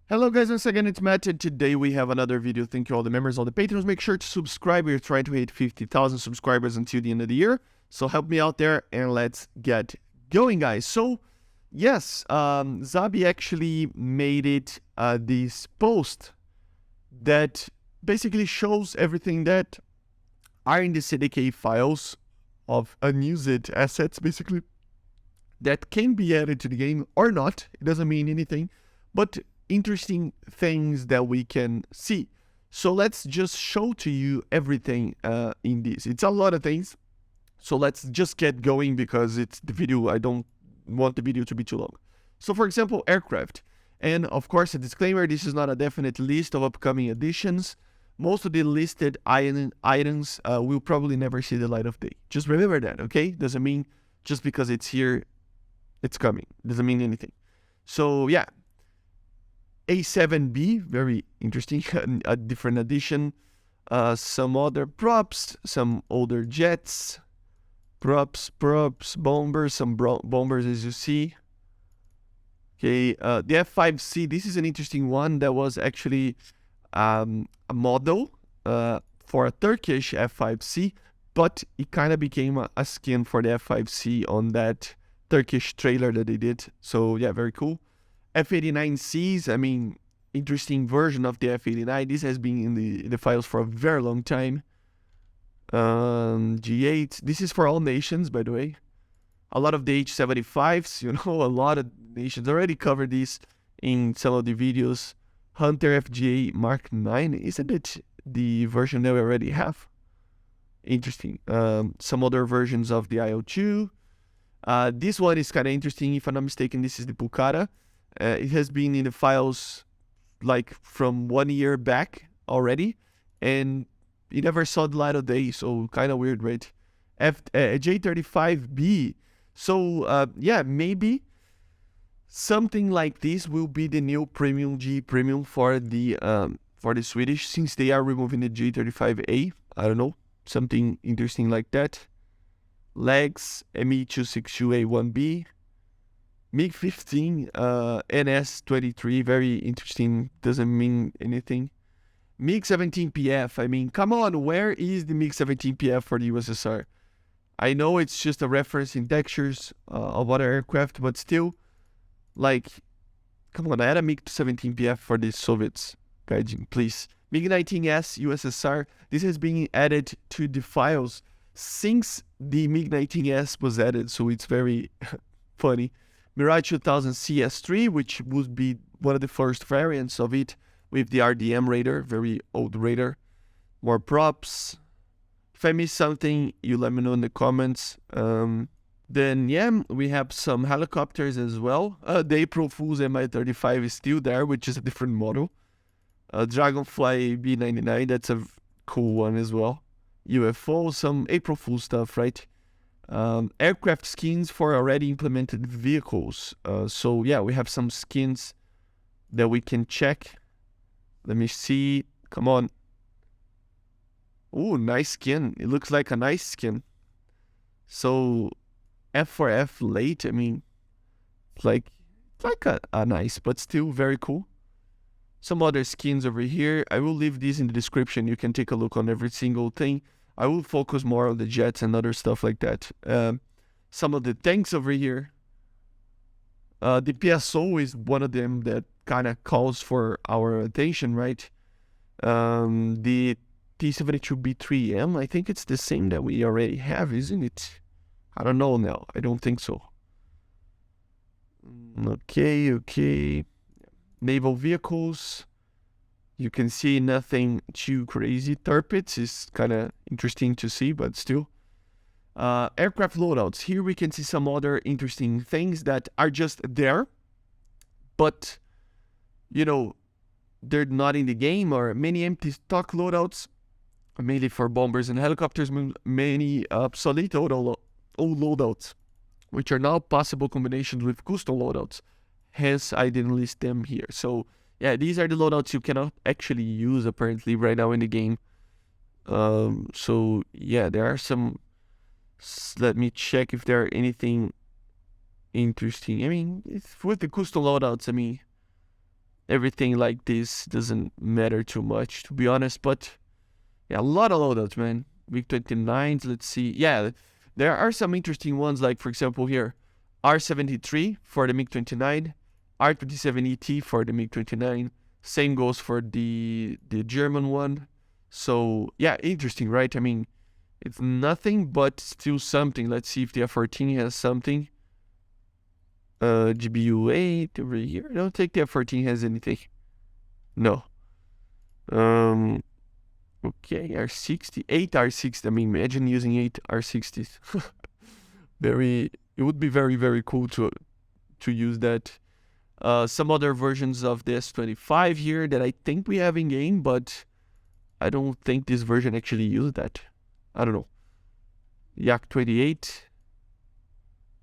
Hello guys, once again it's Matt, and today we have another video. Thank you all the members, all the patrons. Make sure to subscribe. We're trying to hit 50,000 subscribers until the end of the year. So help me out there and let's get going, guys. So yes, gszabi actually made it this post that basically shows everything that are in the CDK files of unused assets, basically, that can be added to the game or not. It doesn't mean anything, but interesting things that we can see. So let's just show to you everything in this. It's a lot of things, so let's just get going because it's the video. I don't want the video to be too long. So for example, aircraft, and of course a disclaimer, this is not a definite list of upcoming additions. Most of the listed items will probably never see the light of day. Just remember that, okay? Doesn't mean just because it's here it's coming, doesn't mean anything. So yeah, A7B, very interesting, a different addition. Some other props, some older jets, props, bombers, some bombers as you see. Okay, the F5C, this is an interesting one. That was actually a model for a Turkish F5C, but it kind of became a skin for the F5C on that Turkish trailer that they did. So yeah, very cool. F-89Cs, I mean, interesting version of the F-89. This has been in the files for a very long time. G8, this is for all nations, by the way. A lot of the H-75's, you know, a lot of nations already covered this in some of the videos. Hunter FGA Mark 9, isn't it the version that we already have? Interesting. Some other versions of the IL-2. This one is kind of interesting. If I'm not mistaken, this is the Pucara. It has been in the files like from 1 year back already, and it never saw the light of day, so kind of weird, right? J35B. So yeah, maybe something like this will be the new premium G premium for the Swedish, since they are removing the J35A. I don't know, something interesting like that. Legs, ME262A1B. MiG-15, NS-23, very interesting, doesn't mean anything. MiG-17PF, I mean, come on, where is the MiG-17PF for the USSR? I know it's just a reference in textures of other aircraft, but still, like, come on, add a MiG-17PF for the Soviets, Gaijin, please. MiG-19S, USSR, this has been added to the files since the MiG-19S was added, so it's very funny. Mirage 2000 CS3, which would be one of the first variants of it, with the RDM radar, very old radar. More props. If I miss something, you let me know in the comments. Then yeah, we have some helicopters as well. The April Fool's Mi-35 is still there, which is a different model. Dragonfly B-99, that's a cool one as well. UFO, some April Fool stuff, right? Aircraft skins for already implemented vehicles. So yeah, we have some skins that we can check. Let me see. Come on. Ooh, nice skin. It looks like a nice skin. So F4F late. I mean, it's like a nice, but still very cool. Some other skins over here. I will leave these in the description. You can take a look on every single thing. I will focus more on the jets and other stuff like that. Some of the tanks over here. The PSO is one of them that kind of calls for our attention, right? The T-72B3M, I think it's the same that we already have, isn't it? I don't know now. I don't think so. Okay. Naval vehicles. You can see nothing too crazy. Tirpitz is kind of interesting to see, but still. Aircraft loadouts. Here we can see some other interesting things that are just there, but, you know, they're not in the game, or many empty stock loadouts, mainly for bombers and helicopters, many obsolete old loadouts, which are now possible combinations with custom loadouts. Hence, I didn't list them here. So yeah, these are the loadouts you cannot actually use apparently right now in the game. So yeah, there are some. Let me check if there are anything interesting. I mean, with the custom loadouts, I mean, everything like this doesn't matter too much, to be honest. But yeah, a lot of loadouts, man. MiG-29s, let's see. Yeah, there are some interesting ones, like, for example, here, R-73 for the MiG-29, R-27ET for the MiG-29. Same goes for the German one. So, yeah, interesting, right? I mean, it's nothing, but still something. Let's see if the F-14 has something. GBU-8 over here. I don't think the F-14 has anything. No. Okay, R-60. 8 R-60. I mean, imagine using 8 R-60s. It would be very, very cool to use that. Some other versions of the S-25 here that I think we have in game, but I don't think this version actually used that. I don't know. Yak-28.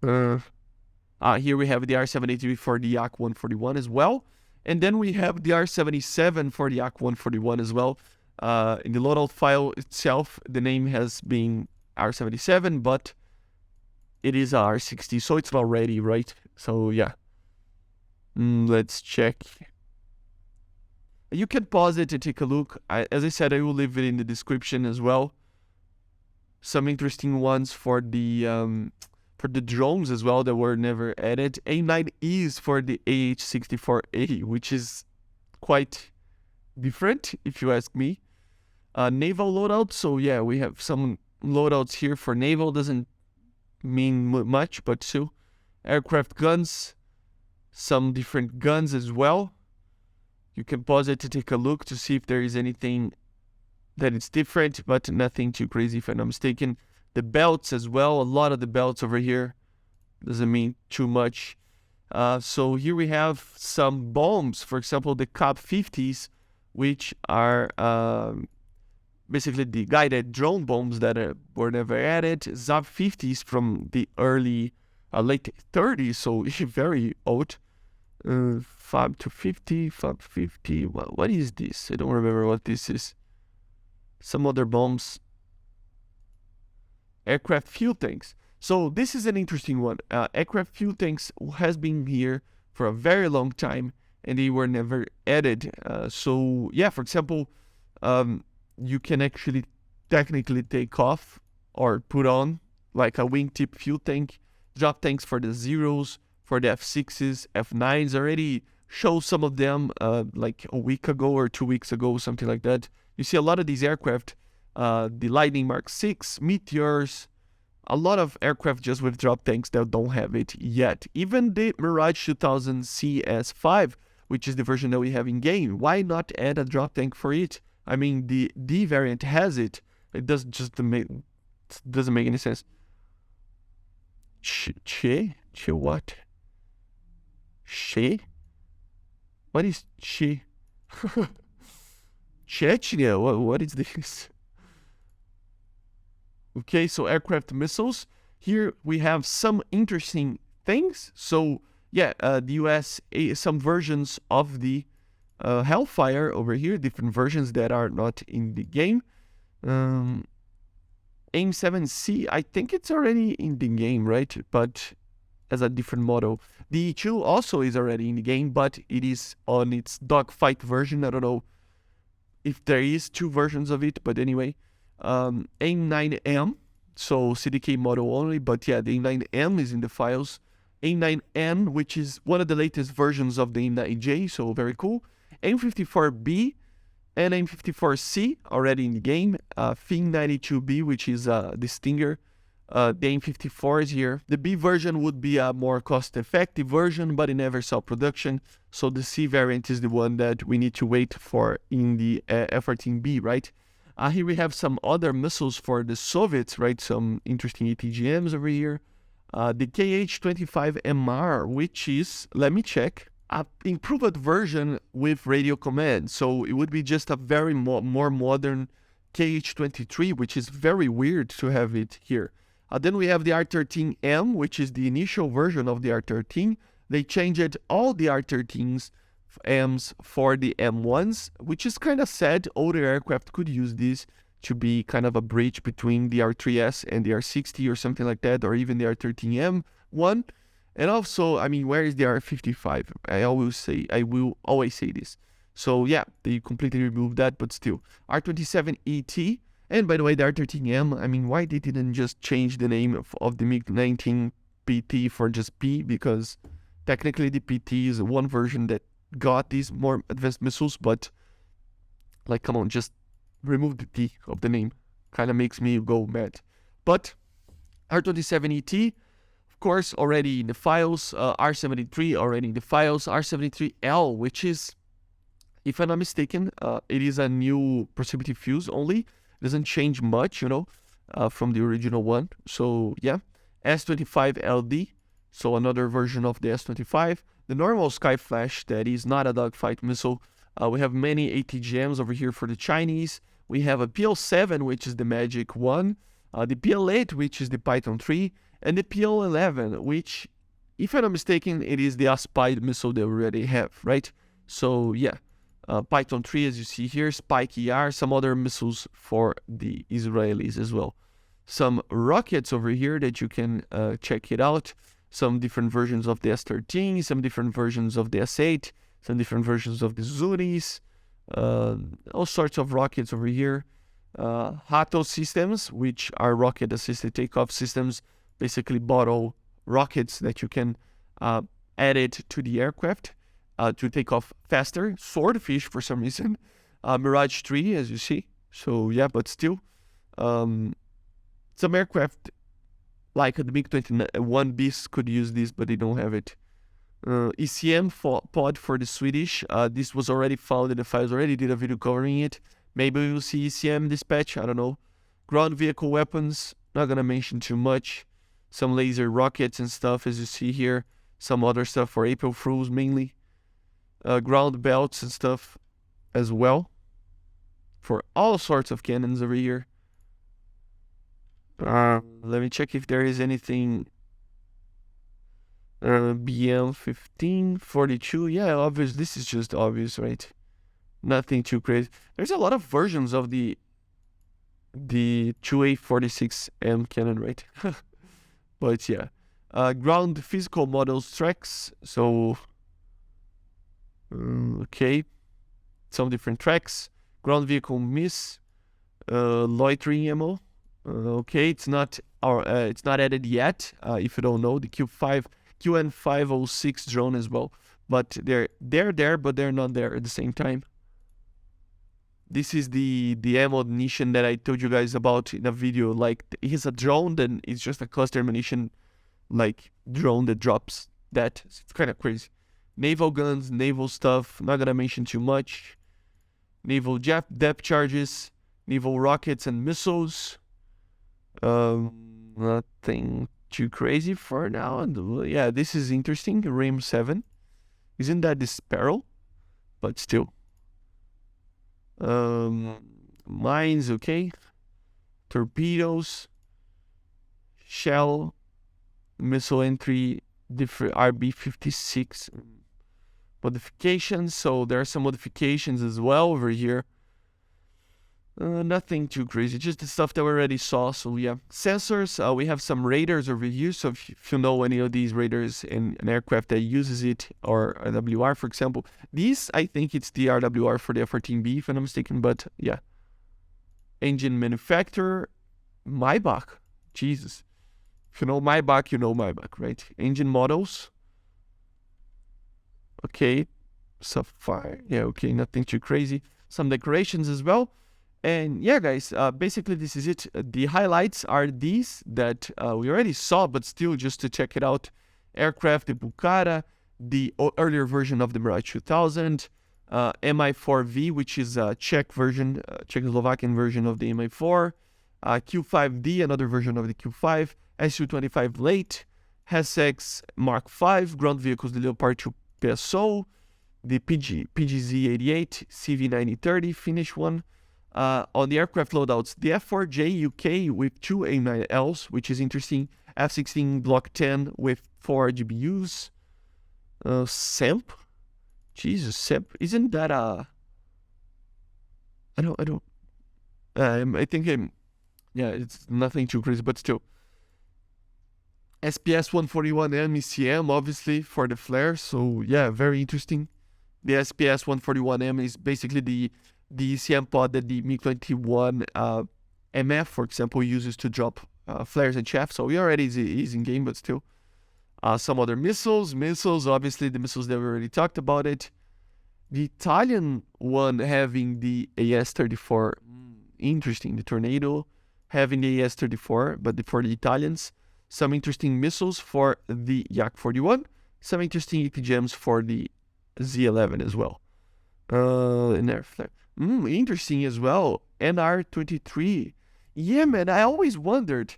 Here we have the R-73 for the Yak-141 as well. And then we have the R-77 for the Yak-141 as well. In the loadout file itself, the name has been R-77, but it is a R-60, so it's not ready, right? So, yeah. Let's check. You can pause it and take a look. As I said, I will leave it in the description as well. Some interesting ones for the drones as well that were never added. A9Es for the AH-64A, which is quite different, if you ask me. Naval loadout. So yeah, we have some loadouts here for naval. Doesn't mean much, but still. Aircraft guns. Some different guns as well. You can pause it to take a look to see if there is anything that is different, but nothing too crazy if I'm not mistaken. The belts as well. A lot of the belts over here. Doesn't mean too much. So here we have some bombs. For example, the COP-50s, which are basically the guided drone bombs that were never added. gszabi-50s from the late 30s, so very old. FAB-250, FAB-50. What is this? I don't remember what this is. Some other bombs. Aircraft fuel tanks. So this is an interesting one. Aircraft fuel tanks has been here for a very long time, and they were never added. So yeah, for example, you can actually technically take off or put on like a wingtip fuel tank. Drop tanks for the Zeros, for the F6s, F9s. Already show some of them like a week ago or 2 weeks ago, something like that. You see a lot of these aircraft, the Lightning Mark 6, Meteors, a lot of aircraft just with drop tanks that don't have it yet. Even the Mirage 2000 CS5, which is the version that we have in game. Why not add a drop tank for it? I mean, the D variant has it. It doesn't make any sense. Che what? Che? What is Che? Chechnya? What is this? Okay, so aircraft missiles. Here we have some interesting things. So yeah, the US, some versions of the Hellfire over here, different versions that are not in the game. AIM-7C, I think it's already in the game, right? But as a different model. The E2 also is already in the game, but it is on its dogfight version. I don't know if there is 2 versions of it, but anyway. AIM-9M, so CDK model only, but yeah, the AIM-9M is in the files. AIM-9N, which is one of the latest versions of the AIM-9J, so very cool. AIM-54B and AIM-54C already in the game. FIN-92B, which is the Stinger. The AIM-54 is here. The B version would be a more cost-effective version, but it never saw production. So the C variant is the one that we need to wait for in the F-14B, right? Here we have some other missiles for the Soviets, right? Some interesting ATGMs over here. The KH-25MR, which is, let me check, an improved version with radio command. So it would be just a very more modern KH-23, which is very weird to have it here. Then we have the R-13M, which is the initial version of the R-13. They changed all the R-13s M's for the M1s, which is kind of sad. Older aircraft could use this to be kind of a bridge between the R-3S and the R-60 or something like that, or even the R-13M1. And also, I mean, where is the R-55? I will always say this. So yeah, they completely removed that, but still. R-27ET, and by the way, the R-13M, I mean, why they didn't just change the name of the MiG-19 PT for just P? Because technically the PT is one version that got these more advanced missiles, but like, come on, just remove the T of the name. Kind of makes me go mad. But R-27ET, of course, already in the files. R-73 already in the files. R-73L, which is, if I'm not mistaken, it is a new proximity fuse only. It doesn't change much, from the original one. So yeah, S-25LD, so another version of the S-25. The normal Sky Flash, that is not a dogfight missile. We have many ATGMs over here for the Chinese. We have a PL-7, which is the Magic one. The PL-8, which is the Python 3. And the PL-11, which, if I'm not mistaken, it is the Aspied missile they already have, right? So yeah, Python 3, as you see here, Spike ER, some other missiles for the Israelis as well. Some rockets over here that you can check it out. Some different versions of the S-13, some different versions of the S-8, some different versions of the Zunis, all sorts of rockets over here. Hato systems, which are rocket-assisted takeoff systems, basically bottle rockets that you can add it to the aircraft to take off faster. Swordfish for some reason. Mirage 3, as you see. So yeah, but still. Some aircraft like the MiG-21 Beast could use this, but they don't have it. ECM pod for the Swedish. This was already found in the files, already did a video covering it. Maybe we'll see ECM dispatch, I don't know. Ground vehicle weapons, not gonna mention too much. Some laser rockets and stuff, as you see here. Some other stuff for April Fools mainly. Ground belts and stuff as well. For all sorts of cannons over here. Let me check if there is anything. BM 1542. Yeah, obvious. This is just obvious, right? Nothing too crazy. There's a lot of versions of the 2A46M cannon, right? But yeah, ground physical models tracks. So okay, some different tracks. Ground vehicle miss, loitering ammo. Okay, it's not added yet. If you don't know, the QN506 drone as well, but they're there, but they're not there at the same time. This is the ammo ammunition that I told you guys about in a video. Like, it's a drone, then it's just a cluster ammunition, like drone that drops that. It's kind of crazy. Naval guns, naval stuff. Not gonna mention too much. Naval depth charges, naval rockets and missiles. Nothing too crazy for now. Yeah, this is interesting. RAM 7. Isn't that the Sparrow? But still. Mines, okay. Torpedoes. Shell. Missile entry. Different RB56 modifications. So there are some modifications as well over here. Nothing too crazy, just the stuff that we already saw. So yeah, sensors, we have some radars over here. So if you know any of these radars in an aircraft that uses it, or a WR, for example, these, I think it's the RWR for the F-14B, if I'm not mistaken, but yeah. Engine manufacturer, MatAWG, Jesus. If you know MatAWG, you know MatAWG, right? Engine models. Okay, Sapphire, yeah, okay, nothing too crazy. Some decorations as well. And yeah, guys, basically this is it. The highlights are these that we already saw, but still just to check it out. Aircraft, the Bukhara, the earlier version of the Mirage 2000, Mi-4V, which is a Czech version, Czechoslovakian version of the Mi-4, Q5D, another version of the Q5, Su-25 late, HESX Mark V, ground vehicles, the Leopard 2 PSO, the PGZ-88, CV-9030, Finnish one. On the aircraft loadouts, the F4J UK with 2 A9Ls, which is interesting. F16 Block 10 with 4 GBUs. SEMP? Jesus, SEMP. Isn't that a... I think yeah, it's nothing too crazy, but still. SPS 141M ECM, obviously, for the flare. So yeah, very interesting. The SPS 141M is basically the ECM pod that the MiG-21 MF, for example, uses to drop flares and chaff. So we already is in game, but still. Some other missiles, obviously the missiles that we already talked about it. The Italian one having the AS-34, interesting. The Tornado having the AS-34, but for the Italians, some interesting missiles for the Yak-41, some interesting ETGMs for the Z11 as well. Interesting as well. R-23. Yeah, man, I always wondered,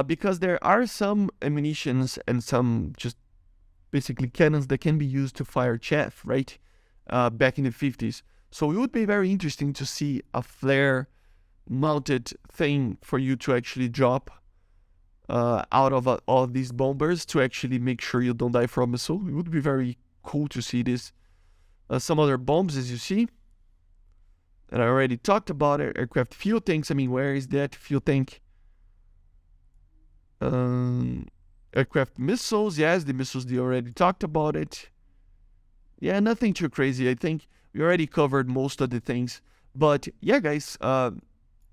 because there are some ammunitions and some just basically cannons that can be used to fire chaff, right? Back in the 50s. So it would be very interesting to see a flare mounted thing for you to actually drop out of all these bombers to actually make sure you don't die from a missile. It would be very cool to see this. Some other bombs, as you see. And I already talked about it. Aircraft fuel tanks. I mean, where is that fuel tank? Aircraft missiles. Yes, the missiles, they already talked about it. Yeah, nothing too crazy. I think we already covered most of the things. But yeah, guys,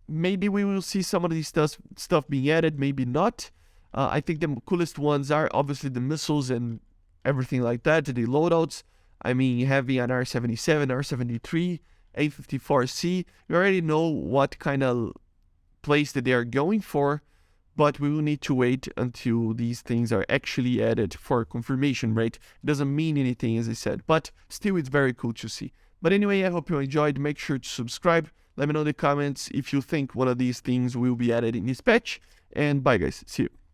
maybe we will see some of these stuff being added, maybe not. I think the coolest ones are obviously the missiles and everything like that, the loadouts. I mean, having an R-77, R-73, A-54C, we already know what kind of place that they are going for, but we will need to wait until these things are actually added for confirmation, right? It doesn't mean anything, as I said, but still it's very cool to see. But anyway, I hope you enjoyed. Make sure to subscribe. Let me know in the comments if you think one of these things will be added in this patch. And bye, guys. See you.